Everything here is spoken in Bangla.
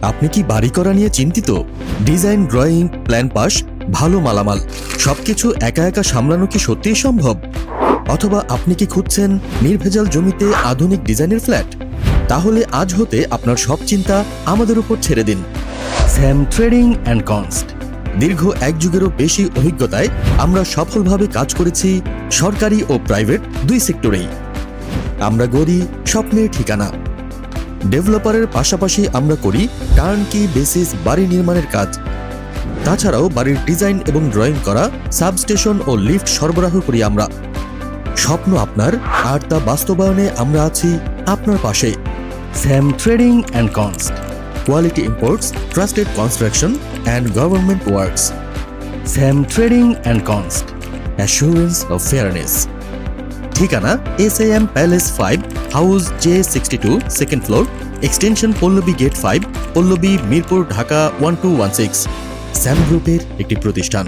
আপনি কি বাড়ি করা নিয়ে চিন্তিত? ডিজাইন, ড্রয়িং, প্ল্যান পাস, ভালো মালামাল সবকিছু একা একা সামলানো কি সত্যিই সম্ভব? অথবা আপনি কি খুঁজছেন নির্ভেজাল জমিতে আধুনিক ডিজাইনের ফ্ল্যাট? তাহলে আজ হতে আপনার সব চিন্তা আমাদের উপর ছেড়ে দিন। Sam trading and const. দীর্ঘ এক যুগেরও বেশি অভিজ্ঞতায় আমরা সফলভাবে কাজ করেছি সরকারি ও প্রাইভেট দুই সেক্টরেই। আমরা গড়ি স্বপ্নের ঠিকানা। ডেভেলপারের পাশাপাশি আমরা করি টার্নকি বেসিস বাড়ি নির্মাণের কাজ। তাছাড়াও বাড়ির ডিজাইন এবং ড্রয়িং করা, সাবস্টেশন ও লিফট সরবরাহ করি আমরা। স্বপ্ন আপনার, আর তা বাস্তবায়নে আমরা আছি আপনার পাশে। Sam trading and const, quality imports, trusted construction and government works. Sam trading and const, assurance of fairness. ঠিকানা SAM palace 5, house J62, second floor, extension Pallabi gate 5, Pallabi, Mirpur, Dhaka 1216। স্যাম গ্রুপের একটি প্রতিষ্ঠান।